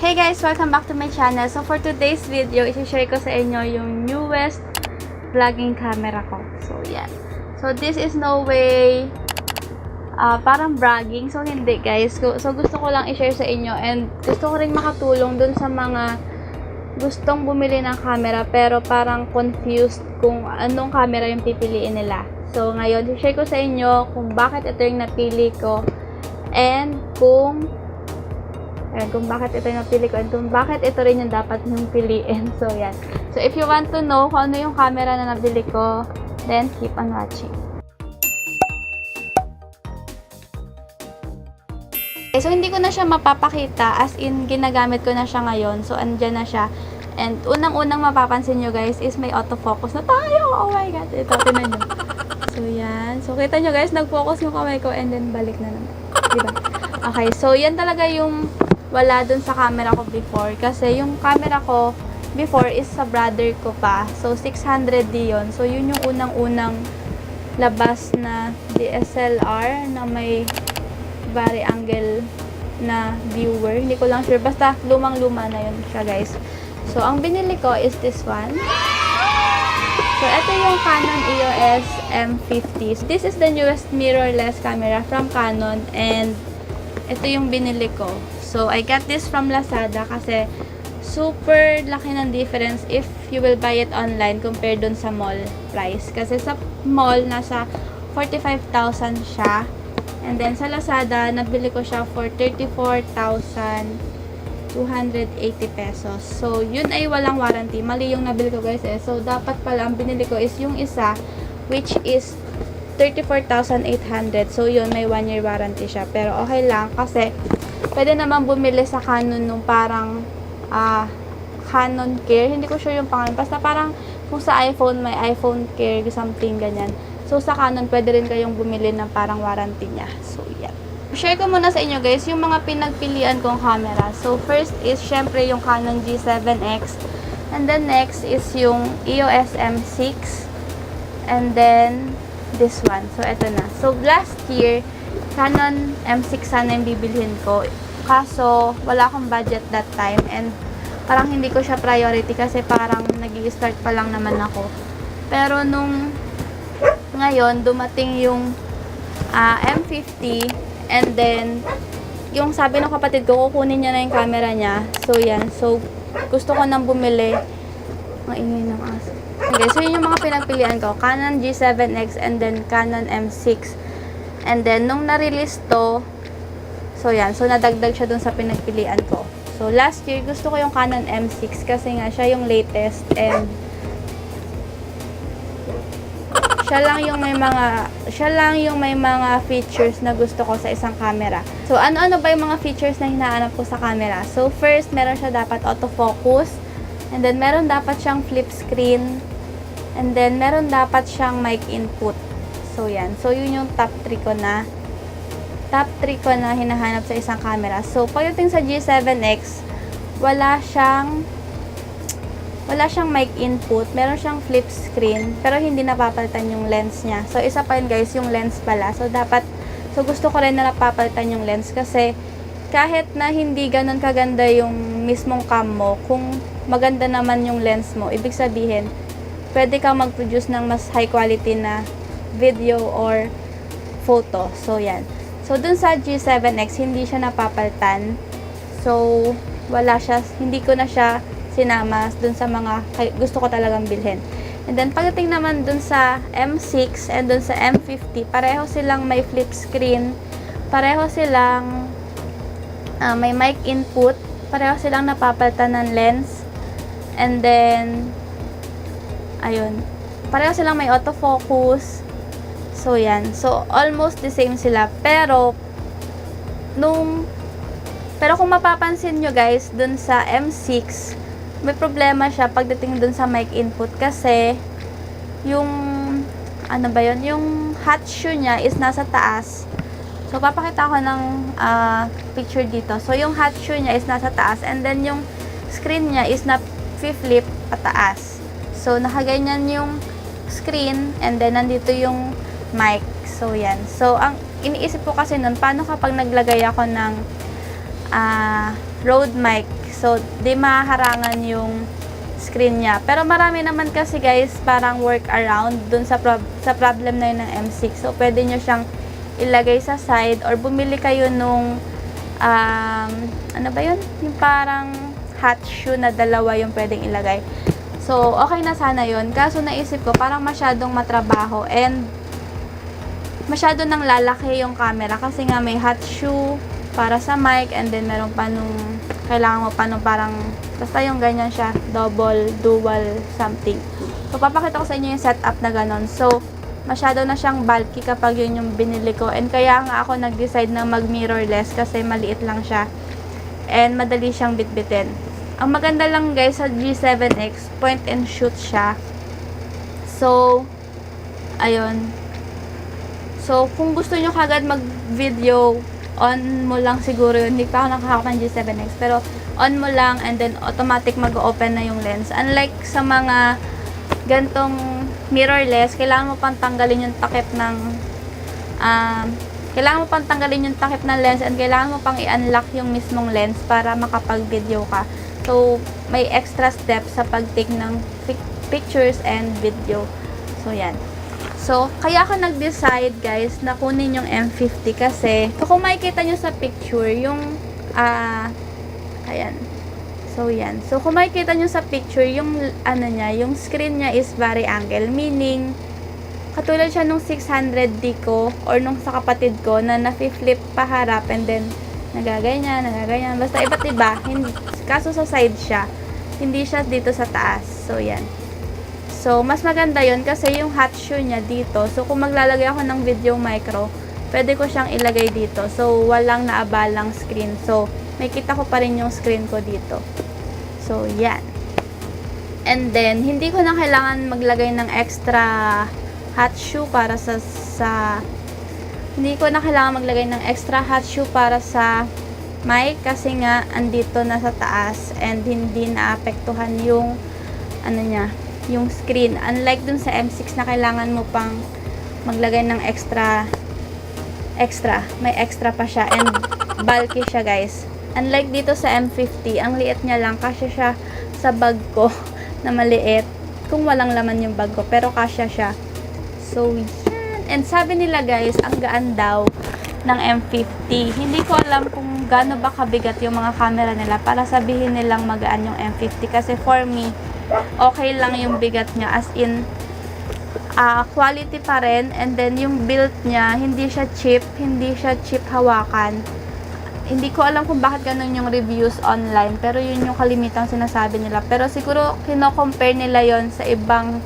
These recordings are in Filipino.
Hey guys! Welcome back to my channel. So for today's video, isi-share ko sa inyo yung newest vlogging camera ko. So yan. So this is no way parang bragging. So hindi guys. So gusto ko lang i-share sa inyo and gusto ko rin makatulong dun sa mga gustong bumili ng camera pero parang confused kung anong camera yung pipiliin nila. So ngayon, i-share ko sa inyo kung bakit ito yung napili ko and kung bakit ito yung napili ko and kung bakit ito rin yung dapat yung piliin. So, yan. So, if you want to know kung ano yung camera na nabili ko, then keep on watching. Okay, so, hindi ko na siya mapapakita as in, ginagamit ko na siya ngayon. So, andyan na siya. And, unang-unang mapapansin nyo guys is may autofocus na tayo. Oh my God. Ito, tinan nyo. So, yan. So, kita nyo guys, nag-focus yung kamay ko and then balik na naman. Diba? Okay, so, yan talaga yung wala dun sa camera ko before. Kasi yung camera ko before is sa brother ko pa. So, 600D yun. So, yun yung unang-unang labas na DSLR na may vari-angle na viewer. Hindi ko lang sure. Basta, lumang-luma na yun siya, guys. So, ang binili ko is this one. So, ito yung Canon EOS M50. So, this is the newest mirrorless camera from Canon. And, ito yung binili ko. So, I got this from Lazada kasi super laki ng difference if you will buy it online compared dun sa mall price. Kasi sa mall, nasa 45,000 siya. And then, sa Lazada, nabili ko siya for 34,280 pesos. So, yun ay walang warranty. Mali yung nabili ko guys eh. So, dapat pala ang binili ko is yung isa, which is 34,800. So, yun, may 1 year warranty siya. Pero, okay lang kasi pwede naman bumili sa Canon nung parang Canon Care. Hindi ko sure yung pangalan. Basta parang kung sa iPhone, may iPhone Care, something ganyan. So, sa Canon, pwede rin kayong bumili ng parang warranty niya. So, yeah. Share ko muna sa inyo guys yung mga pinagpilian kong camera. So, first is syempre yung Canon G7X. And then next is yung EOS M6. And then this one. So, eto na. So, last year, Canon M6 sana yung bibilhin ko. Kaso, wala akong budget that time. And, parang hindi ko siya priority kasi parang nag-i-start pa lang naman ako. Pero, nung ngayon, dumating yung M50. And then, yung sabi ng kapatid ko, kukunin niya na yung camera niya. So, yan. So, gusto ko nang bumili. Maingay ng aso. Okay, so yun yung mga pinagpilian ko. Canon G7X and then Canon M6. And then, nung na-release to, so yan. So, nadagdag siya dun sa pinagpilian ko. So, last year, gusto ko yung Canon M6 kasi nga, siya yung latest and siya lang yung may mga features na gusto ko sa isang camera. So, ano-ano ba yung mga features na hinahanap ko sa camera? So, first, meron siya dapat autofocus. And then, meron dapat siyang flip screen. And then, meron dapat siyang mic input. So, yan. So, yun yung top 3 ko na hinahanap sa isang camera. So, pagdating sa G7X, wala siyang mic input. Meron siyang flip screen, pero hindi napapalitan yung lens niya. So, isa pa yun guys, yung lens pala. So, gusto ko rin na napapalitan yung lens kasi kahit na hindi ganun kaganda yung mismong cam mo, kung maganda naman yung lens mo, ibig sabihin, pwede kang mag-produce ng mas high quality na video or photo. So, yan. So, dun sa G7X, hindi siya napapalitan. So, hindi ko na siya sinama dun sa mga gusto ko talagang bilhin. And then, pagdating naman dun sa M6 and dun sa M50, pareho silang may flip screen, pareho silang may mic input, pareho silang napapalitan ng lens, and then, ayun, pareho silang may autofocus. So, yan. So, almost the same sila. Pero kung mapapansin nyo guys, dun sa M6, may problema siya pagdating dun sa mic input kasi yung yung hot shoe niya is nasa taas. So, papakita ko ng picture dito. So, yung hot shoe niya is nasa taas and then yung screen niya is na-flip pataas. So, nakaganyan yung screen and then nandito yung mic. So, yan. So, ang iniisip ko kasi nun, paano kapag naglagay ako ng Rode mic. So, di mahaharangan yung screen niya. Pero marami naman kasi guys, parang workaround dun sa problem na yun ng M6. So, pwede nyo siyang ilagay sa side or bumili kayo nung ano ba yun? Yung parang hat shoe na dalawa yung pwedeng ilagay. So, okay na sana yun. Kaso naisip ko, parang masyadong matrabaho and masyado nang lalaki yung camera kasi nga may hat shoe para sa mic and then meron pa nung kailangan mo pa nung parang basta yung ganyan siya, double, dual, something. So, papakita ko sa inyo yung setup na ganon. So, masyado na siyang bulky kapag yun yung binili ko and kaya nga ako nag-decide na mag-mirrorless kasi maliit lang siya and madali siyang bitbitin. Ang maganda lang guys sa G7X, point and shoot siya. So, ayun. So, kung gusto nyo kagad mag-video, on mo lang siguro yun. Hindi pa ako nakakakap ng G7X. Pero, on mo lang and then automatic mag-open na yung lens. Unlike sa mga gantong mirrorless, kailangan mo pang tanggalin yung takip ng lens and kailangan mo pang i-unlock yung mismong lens para makapag-video ka. So, may extra steps sa pag-take ng pictures and video. So, yan. So, kaya ako nag-decide, guys, na kunin yung M50 kasi kung makikita nyo sa picture, yung, ayan. So, yan. So, kung makikita nyo sa picture, yung, yung screen niya is vari-angle. Meaning, katulad siya nung 600D ko or nung sa kapatid ko na nafi-flip pa harap and then, nagaganyan. Basta iba't iba. Kaso sa side siya. Hindi siya dito sa taas. So, yan. So, mas maganda yon kasi yung hat shoe niya dito. So, kung maglalagay ako ng video micro, pwede ko siyang ilagay dito. So, walang naabalang screen. So, may kita ko pa rin yung screen ko dito. So, yan. And then, hindi ko na kailangan maglagay ng extra hat shoe para hindi ko na kailangan maglagay ng extra hat shoe para sa mic kasi nga andito na sa taas and hindi naapektuhan yung yung screen. Unlike dun sa M6 na kailangan mo pang maglagay ng extra. May extra pa siya and bulky siya guys. Unlike dito sa M50, ang liit niya lang. Kasya siya sa bag ko na maliit. Kung walang laman yung bag ko. Pero kasya siya. So, yan. And sabi nila guys, ang gaan daw ng M50. Hindi ko alam kung gaano ba kabigat yung mga camera nila para sabihin nilang magaan yung M50. Kasi for me, okay lang yung bigat niya. As in, quality pa rin. And then, yung build niya, hindi siya cheap hawakan. Hindi ko alam kung bakit ganun yung reviews online. Pero yun yung kalimitang sinasabi nila. Pero siguro, kino-compare nila yon sa ibang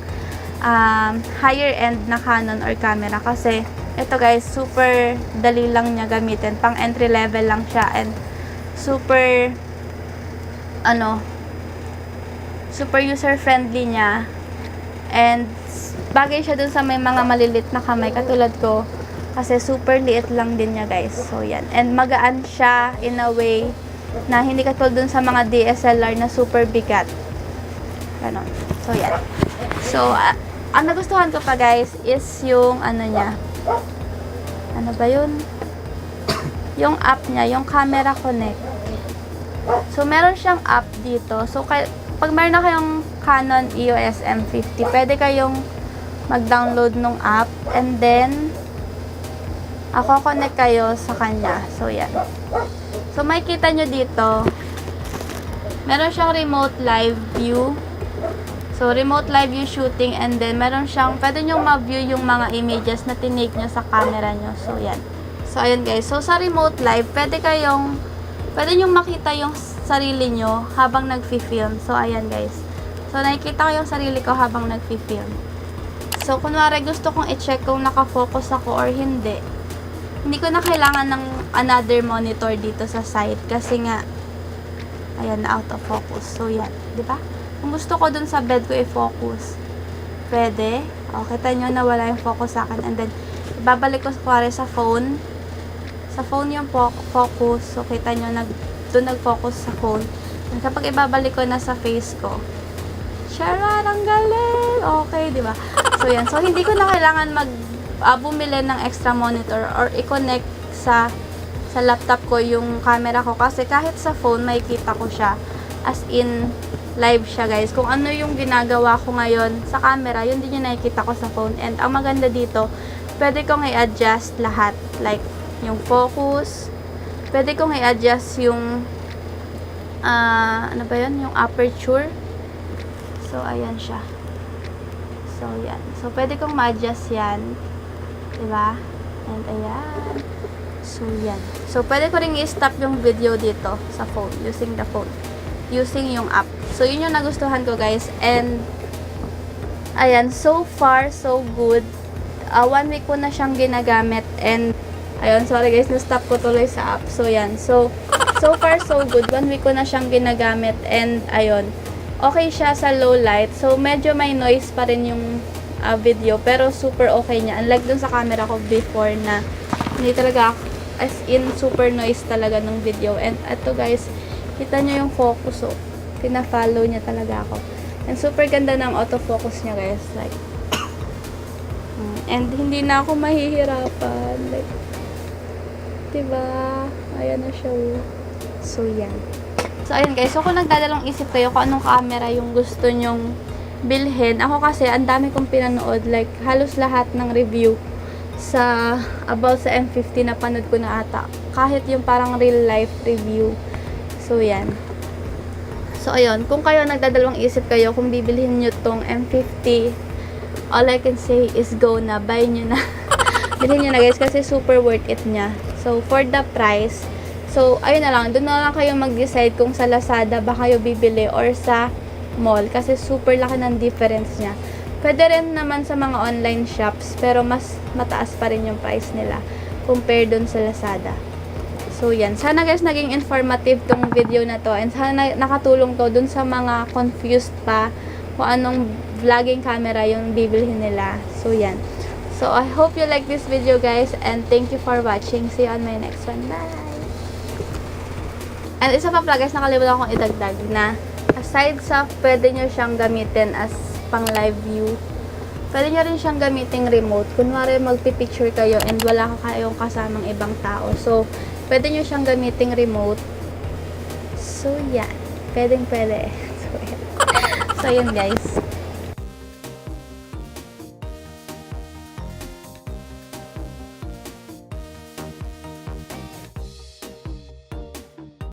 higher end na Canon or camera. Kasi, ito guys, super dali lang niya gamitin. Pang entry level lang siya. And super, super user-friendly niya. And, bagay siya dun sa may mga malilit na kamay. Katulad ko. Kasi super liit lang din niya guys. So, yan. And magaan siya in a way na hindi katulad dun sa mga DSLR na super bigat. Ganon. So, yan. So, ang nagustuhan ko pa guys is yung niya. Ano ba yun? Yung app niya. Yung Camera Connect. So, meron siyang app dito. So, pag meron na kayong Canon EOS M50, pwede kayong mag-download ng app and then connect kayo sa kanya. So, yan. So, makikita nyo dito, meron siyang remote live view. So, remote live view shooting and then meron siyang, pwede nyo ma-view yung mga images na tinake nyo sa camera nyo. So, yan. So, ayun guys. So, sa remote live, pwede nyo makita yung sarili nyo habang nag-film. So, ayan guys. So, nakikita ko yung sarili ko habang nag-film. So, kunwari gusto kong i-check kung nakafocus ako or hindi. Hindi ko na kailangan ng another monitor dito sa side kasi nga, ayan, out of focus. So, yan. Diba? Kung gusto ko dun sa bed ko i-focus, pwede. O, kita nyo na wala yung focus sa akin. And then, ibabalik ko kunwari sa phone. Sa phone yung focus. So, kita nyo, doon nag-focus sa phone. And kapag ibabalik ko na sa face ko, charot, ang galing! Okay, di ba? So, yan. So, hindi ko na kailangan bumili ng extra monitor or i-connect sa sa laptop ko yung camera ko. Kasi kahit sa phone, makikita ko siya. As in, live siya guys. Kung ano yung ginagawa ko ngayon sa camera, yun din yung nakikita ko sa phone. And ang maganda dito, pwede kong i-adjust lahat. Like, yung focus. Pwede kong i-adjust yung ano ba yun? Yung aperture. So, ayan siya. So, yan. So, pwede kong ma-adjust yan. Diba? And, ayan. So, yan. So, pwede ko rin i-stop yung video dito sa phone. Using the phone. Using yung app. So, yun yung nagustuhan ko, guys. And, ayan. So far, so good. 1 week ko na siyang ginagamit. And, ayun. Sorry, guys. Na-stop ko tuloy sa app. So, yan. So far, so good. 1 week ko na siyang ginagamit. And, ayun. Okay siya sa low light. So, medyo may noise pa rin yung video. Pero, super okay niya. Unlike dun sa camera ko before na hindi talaga, as in, super noise talaga ng video. And, ito guys, kita nyo yung focus, oh. Pina-follow niya talaga ako. And, super ganda ng autofocus niya, guys. Like, and, hindi na ako mahihirapan. Like, diba? Ayan na siya, oh. So, yan. So, ayun guys. So, kung nagdadalong isip kayo kung anong camera yung gusto nyong bilhin. Ako kasi, ang dami kong pinanood. Like, halos lahat ng review sa, about sa M50 na panood ko na ata. Kahit yung parang real life review. So, yan. So, ayun. Kung kayo nagdadalawang isip kayo kung bibilhin nyo tong M50, all I can say is go na. Buy nyo na. Bilhin nyo na guys kasi super worth it niya. So, for the price, so, ayun na lang. Doon na lang kayo mag-decide kung sa Lazada ba kayo bibili or sa mall. Kasi super laki ng difference niya. Pwede rin naman sa mga online shops. Pero mas mataas pa rin yung price nila compare doon sa Lazada. So, yan. Sana guys naging informative tong video na to. And sana nakatulong to doon sa mga confused pa kung anong vlogging camera yung bibilhin nila. So, yan. So, I hope you like this video guys. And thank you for watching. See you on my next one. Bye! And isa pa pala guys, nakalimutan kong idagdag na aside sa pwede nyo siyang gamitin as pang live view, pwede nyo rin siyang gamitin remote. Kunwari magpipicture kayo and wala kayong kasamang ibang tao. So, pwede nyo siyang gamitin remote. So, yan. Pwedeng pwede. So, yan guys.